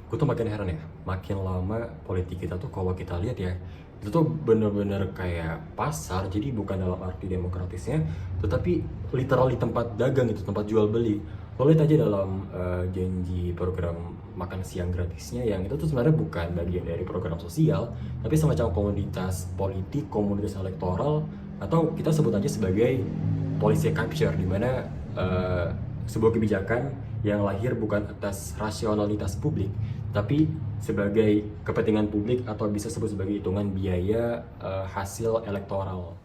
gue tuh makin heran ya, makin lama politik kita tuh kalau kita lihat ya, itu tuh bener-bener kayak pasar, jadi bukan dalam arti demokratisnya, tetapi literally tempat dagang itu, tempat jual beli. Lo lihat aja dalam janji program makan siang gratisnya, yang itu tuh sebenarnya bukan bagian dari program sosial, tapi semacam komoditas politik, komoditas elektoral, atau kita sebut aja sebagai policy capture, di mana eh, sebuah kebijakan yang lahir bukan atas rasionalitas publik, tapi sebagai kepentingan publik atau bisa sebut sebagai hitungan biaya hasil elektoral.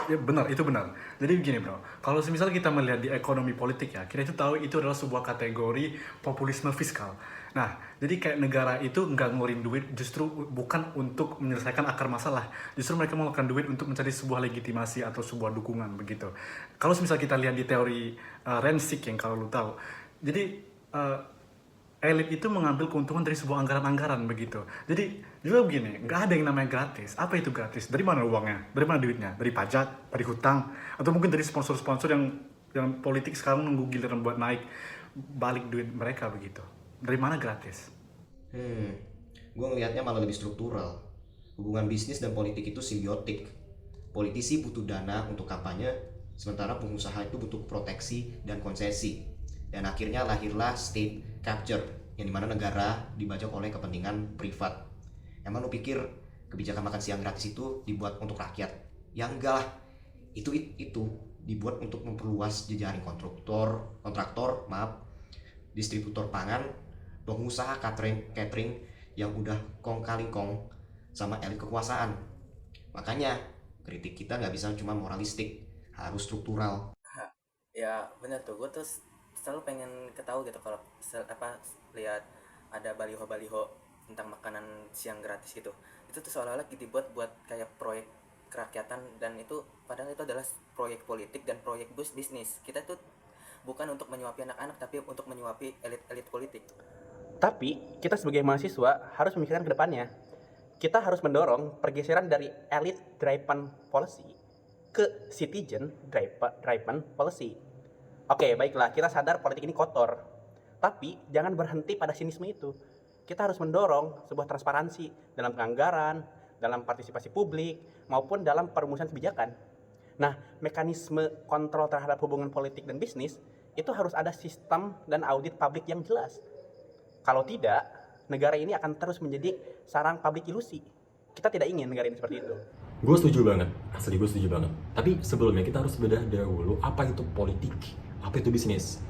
Ya benar, itu benar. Jadi begini bro, kalau misalnya kita melihat di ekonomi politik ya, kita itu tahu itu adalah sebuah kategori populisme fiskal. Nah, jadi kayak negara itu nggak ngeluarin duit justru bukan untuk menyelesaikan akar masalah, justru mereka mengeluarkan duit untuk mencari sebuah legitimasi atau sebuah dukungan begitu. Kalau misalnya kita lihat di teori Rensik yang kalau lu tahu, jadi uh, elit itu mengambil keuntungan dari sebuah anggaran-anggaran begitu. Jadi juga begini, nggak ada yang namanya gratis. Apa itu gratis? Dari mana uangnya? Dari mana duitnya? Dari pajak, dari hutang, atau mungkin dari sponsor-sponsor yang politik sekarang nunggu giliran buat naik balik duit mereka begitu. Dari mana gratis? Hmm, gue ngelihatnya malah lebih struktural. Hubungan bisnis dan politik itu simbiotik. Politisi butuh dana untuk kampanye, sementara pengusaha itu butuh proteksi dan konsesi. Dan akhirnya lahirlah state capture, yang dimana negara dibajak oleh kepentingan privat. Emang lu pikir kebijakan makan siang gratis itu dibuat untuk rakyat? Ya enggak lah, itu dibuat untuk memperluas jejaring kontraktor, distributor pangan, pengusaha catering yang udah kong kali kong sama elit kekuasaan. Makanya kritik kita nggak bisa cuma moralistik, harus struktural. Ya bener tuh, gue tuh selalu pengen ketahui gitu kalau lihat ada baliho-baliho tentang makanan siang gratis gitu. Itu tuh seolah-olah dibuat buat kayak proyek kerakyatan, dan itu padahal itu adalah proyek politik dan proyek bisnis. Kita tuh bukan untuk menyuapi anak-anak, tapi untuk menyuapi elit-elit politik. Tapi kita sebagai mahasiswa harus memikirkan ke depannya. Kita harus mendorong pergeseran dari elite driven policy ke citizen driven policy. Oke, baiklah, kita sadar politik ini kotor. Tapi jangan berhenti pada sinisme itu. Kita harus mendorong sebuah transparansi dalam penganggaran, dalam partisipasi publik, maupun dalam perumusan kebijakan. Nah, mekanisme kontrol terhadap hubungan politik dan bisnis itu harus ada sistem dan audit publik yang jelas. Kalau tidak, negara ini akan terus menjadi sarang publik ilusi. Kita tidak ingin negara ini seperti itu. Gue setuju banget, asli gue setuju banget. Tapi sebelumnya kita harus bedah dahulu apa itu politik, apa itu bisnis.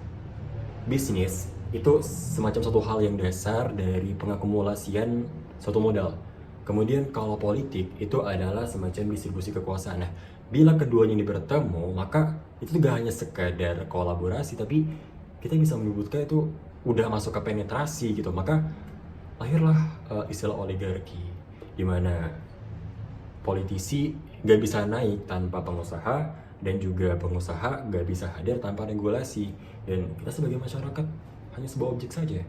Bisnis itu semacam satu hal yang dasar dari pengakumulasian suatu modal. Kemudian kalau politik itu adalah semacam distribusi kekuasaan. Nah, bila keduanya ini bertemu, maka itu gak hanya sekadar kolaborasi, tapi kita bisa menyebutkan itu udah masuk ke penetrasi gitu. Maka lahirlah istilah oligarki, di mana politisi gak bisa naik tanpa pengusaha, dan juga pengusaha gak bisa hadir tanpa regulasi, dan kita sebagai masyarakat hanya sebuah objek saja.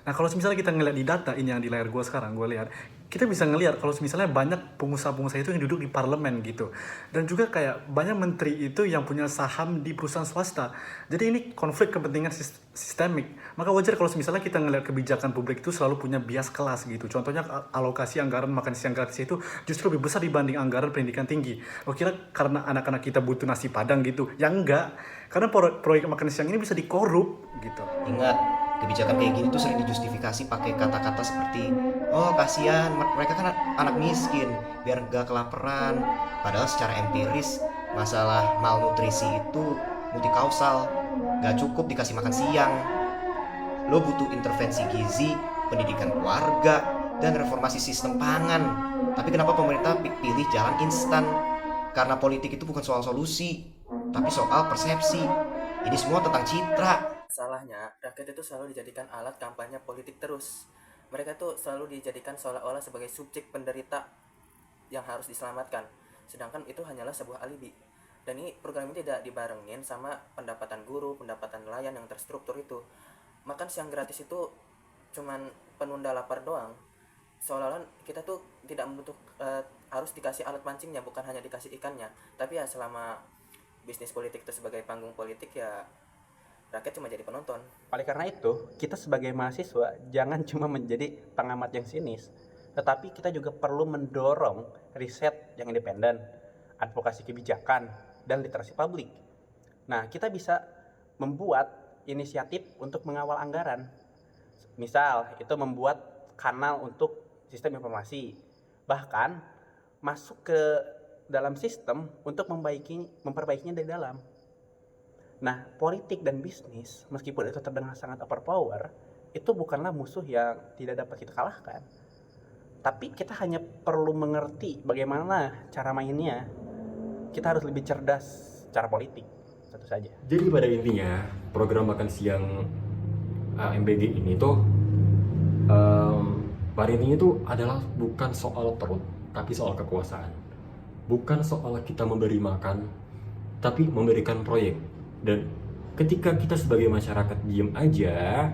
Nah kalau misalnya kita ngeliat di data ini yang di layar gue sekarang, gue lihat kita bisa ngelihat kalau misalnya banyak pengusaha-pengusaha itu yang duduk di parlemen gitu, dan juga kayak banyak menteri itu yang punya saham di perusahaan swasta. Jadi ini konflik kepentingan sistemik. Maka wajar kalau misalnya kita ngelihat kebijakan publik itu selalu punya bias kelas gitu. Contohnya alokasi anggaran makan siang gratis itu justru lebih besar dibanding anggaran pendidikan tinggi. Lo kira karena anak-anak kita butuh nasi padang gitu? Ya enggak, karena proyek makan siang ini bisa dikorup gitu. Ingat, kebijakan kayak gini tuh sering dijustifikasi pakai kata-kata seperti, oh kasihan mereka kan anak miskin biar gak kelaparan. Padahal secara empiris masalah malnutrisi itu multikausal, gak cukup dikasih makan siang. Lo butuh intervensi gizi, pendidikan keluarga, dan reformasi sistem pangan. Tapi kenapa pemerintah pilih jalan instan? Karena politik itu bukan soal solusi, tapi soal persepsi. Ini semua tentang citra. Salahnya, rakyat itu selalu dijadikan alat kampanye politik terus. Mereka tuh selalu dijadikan seolah-olah sebagai subjek penderita yang harus diselamatkan. Sedangkan itu hanyalah sebuah alibi. Dan ini program ini tidak dibarengin sama pendapatan guru, pendapatan nelayan yang terstruktur itu. Makan siang gratis itu cuman penunda lapar doang. Seolah-olah kita tuh tidak membutuh harus dikasih alat mancingnya, bukan hanya dikasih ikannya. Tapi ya selama bisnis politik itu sebagai panggung politik, ya rakyat cuma jadi penonton. Oleh karena itu, kita sebagai mahasiswa jangan cuma menjadi pengamat yang sinis, tetapi kita juga perlu mendorong riset yang independen, advokasi kebijakan, dan literasi publik. Nah, kita bisa membuat inisiatif untuk mengawal anggaran. Misal, itu membuat kanal untuk sistem informasi. Bahkan, masuk ke dalam sistem untuk memperbaikinya dari dalam. Nah, politik dan bisnis, meskipun itu terdengar sangat overpower, itu bukanlah musuh yang tidak dapat kita kalahkan. Tapi kita hanya perlu mengerti bagaimana cara mainnya. Kita harus lebih cerdas secara politik, tentu saja. Jadi pada intinya program makan siang MBG ini tuh pada intinya tuh adalah bukan soal perut, tapi soal kekuasaan. Bukan soal kita memberi makan, tapi memberikan proyek. Dan ketika kita sebagai masyarakat diem aja,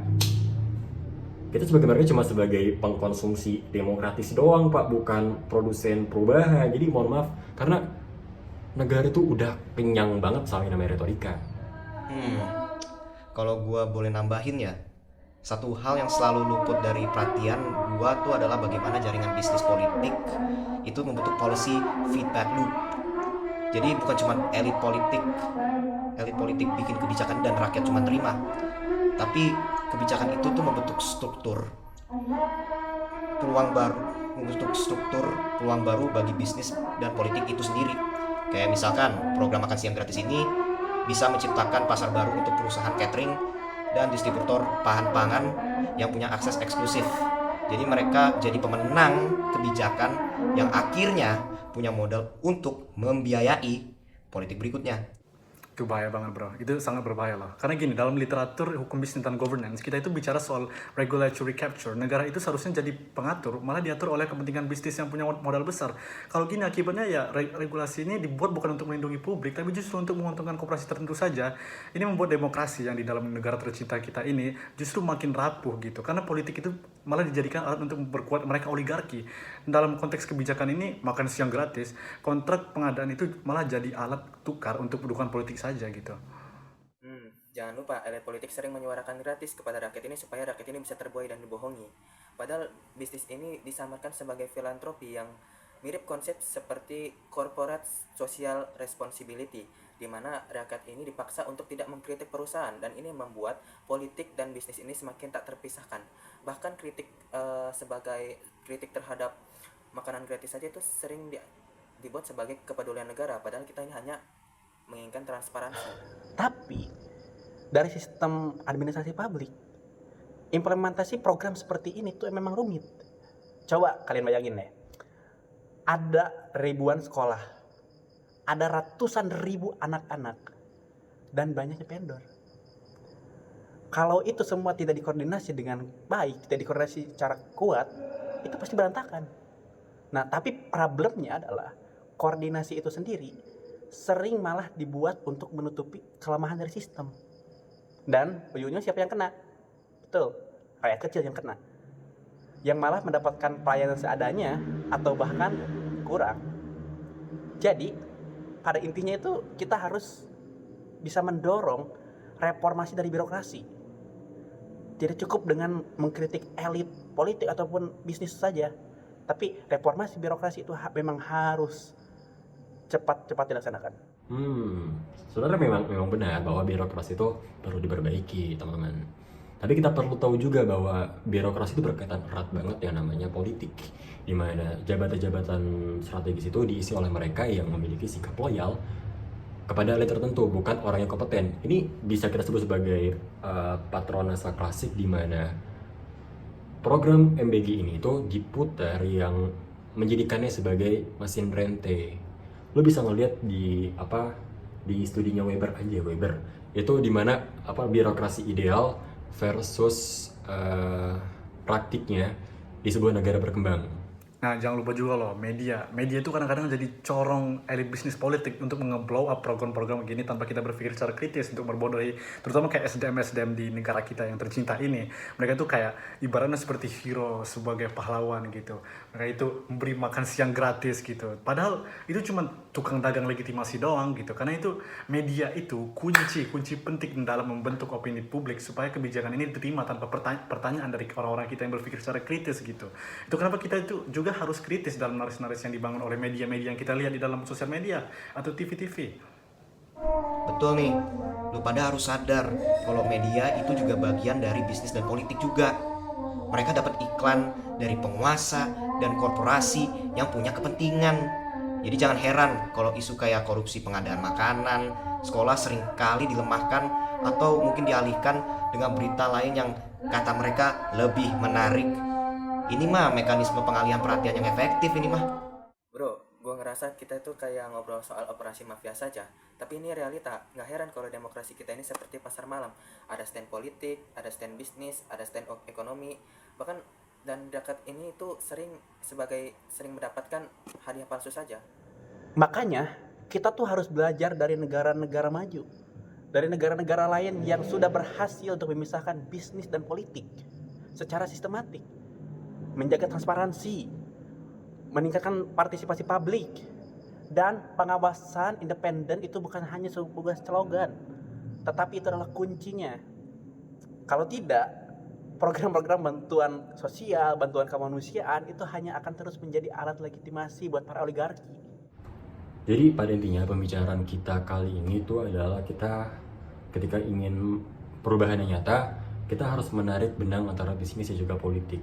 kita sebagai mereka cuma sebagai pengkonsumsi demokratis doang Pak, bukan produsen perubahan. Jadi mohon maaf, karena negara itu udah kenyang banget sama yang namanya retorika. Kalau gua boleh nambahin ya, satu hal yang selalu luput dari perhatian gua tuh adalah bagaimana jaringan bisnis politik itu membentuk policy feedback loop. Jadi bukan cuma elit politik bikin kebijakan dan rakyat cuma terima, tapi kebijakan itu tuh membentuk struktur peluang baru bagi bisnis dan politik itu sendiri. Kayak misalkan program makan siang gratis ini bisa menciptakan pasar baru untuk perusahaan catering dan distributor bahan pangan yang punya akses eksklusif. Jadi mereka jadi pemenang kebijakan yang akhirnya punya modal untuk membiayai politik berikutnya. Itu bahaya banget bro, itu sangat berbahaya loh. Karena gini, dalam literatur hukum bisnis dan governance, kita itu bicara soal regulatory capture. Negara itu seharusnya jadi pengatur, malah diatur oleh kepentingan bisnis yang punya modal besar. Kalau gini akibatnya ya regulasi ini dibuat bukan untuk melindungi publik, tapi justru untuk menguntungkan korporasi tertentu saja. Ini membuat demokrasi yang di dalam negara tercinta kita ini justru makin rapuh gitu. Karena politik itu malah dijadikan alat untuk memperkuat mereka oligarki. Dalam konteks kebijakan ini, makan siang gratis, kontrak pengadaan itu malah jadi alat tukar untuk dukungan politik saja gitu. Jangan lupa, elit politik sering menyuarakan gratis kepada rakyat ini supaya rakyat ini bisa terbuai dan dibohongi. Padahal bisnis ini disamarkan sebagai filantropi yang mirip konsep seperti corporate social responsibility, di mana rakyat ini dipaksa untuk tidak mengkritik perusahaan, dan ini membuat politik dan bisnis ini semakin tak terpisahkan. Bahkan kritik sebagai kritik terhadap makanan gratis saja itu sering dibuat sebagai kepedulian negara, padahal kita ini hanya menginginkan transparansi. Tapi dari sistem administrasi publik, implementasi program seperti ini tuh memang rumit. Coba kalian bayangin deh, ada ribuan sekolah, ada ratusan ribu anak-anak, dan banyaknya vendor. Kalau itu semua tidak dikoordinasi dengan baik, tidak dikoordinasi secara kuat, itu pasti berantakan. Nah, tapi problemnya adalah koordinasi itu sendiri sering malah dibuat untuk menutupi kelemahan dari sistem. Dan ujungnya siapa yang kena? Betul, rakyat kecil yang kena. Yang malah mendapatkan pelayanan seadanya atau bahkan kurang. Jadi, pada intinya itu kita harus bisa mendorong reformasi dari birokrasi. Tidak cukup dengan mengkritik elit politik ataupun bisnis saja, tapi reformasi birokrasi itu memang harus cepat dilaksanakan. Sebenarnya memang benar bahwa birokrasi itu perlu diperbaiki, teman-teman. Tapi kita perlu tahu juga bahwa birokrasi itu berkaitan erat banget yang namanya politik, di mana jabatan-jabatan strategis itu diisi oleh mereka yang memiliki sikap loyal kepada elit tertentu, bukan orang yang kompeten. Ini bisa kita sebut sebagai patronase klasik, di mana program MBG ini itu diputar yang menjadikannya sebagai mesin rente. Lo bisa ngeliat di studinya Weber aja. Weber itu dimana birokrasi ideal versus praktiknya di sebuah negara berkembang. Nah, jangan lupa juga loh, media. Media itu kadang-kadang jadi corong elit bisnis politik untuk nge-blow up program-program begini tanpa kita berpikir secara kritis untuk berbodohi. Terutama kayak SDM-SDM di negara kita yang tercinta ini. Mereka tuh kayak ibaratnya seperti hero sebagai pahlawan gitu. Mereka itu memberi makan siang gratis gitu. Padahal itu cuma tukang dagang legitimasi doang gitu. Karena itu media itu kunci penting dalam membentuk opini publik supaya kebijakan ini diterima tanpa pertanyaan dari orang-orang kita yang berpikir secara kritis gitu. Itu kenapa kita itu juga harus kritis dalam naris-naris yang dibangun oleh media-media yang kita lihat di dalam sosial media atau TV-TV. Betul nih, lu pada harus sadar kalau media itu juga bagian dari bisnis dan politik juga. Mereka dapat iklan dari penguasa dan korporasi yang punya kepentingan. Jadi jangan heran kalau isu kayak korupsi pengadaan makanan, sekolah seringkali dilemahkan atau mungkin dialihkan dengan berita lain yang kata mereka lebih menarik. Ini mah mekanisme pengalihan perhatian yang efektif ini mah. Bro, gue ngerasa kita itu kayak ngobrol soal operasi mafia saja. Tapi ini realita. Nggak heran kalau demokrasi kita ini seperti pasar malam. Ada stand politik, ada stand bisnis, ada stand ekonomi. Bahkan dan dekat ini itu sering mendapatkan hadiah palsu saja. Makanya kita tuh harus belajar dari negara-negara maju, dari negara-negara lain yang sudah berhasil untuk memisahkan bisnis dan politik secara sistematik, menjaga transparansi, meningkatkan partisipasi publik, dan pengawasan independen. Itu bukan hanya sebuah slogan, tetapi itu adalah kuncinya. Kalau tidak, program-program bantuan sosial, bantuan kemanusiaan itu hanya akan terus menjadi alat legitimasi buat para oligarki. Jadi pada intinya pembicaraan kita kali ini itu adalah kita ketika ingin perubahan yang nyata, kita harus menarik benang antara bisnis dan juga politik.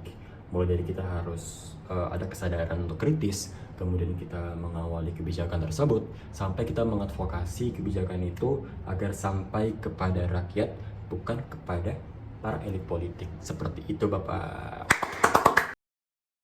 Mulai dari kita harus ada kesadaran untuk kritis, kemudian kita mengawali kebijakan tersebut, sampai kita mengadvokasi kebijakan itu agar sampai kepada rakyat, bukan kepada para elit politik. Seperti itu Bapak.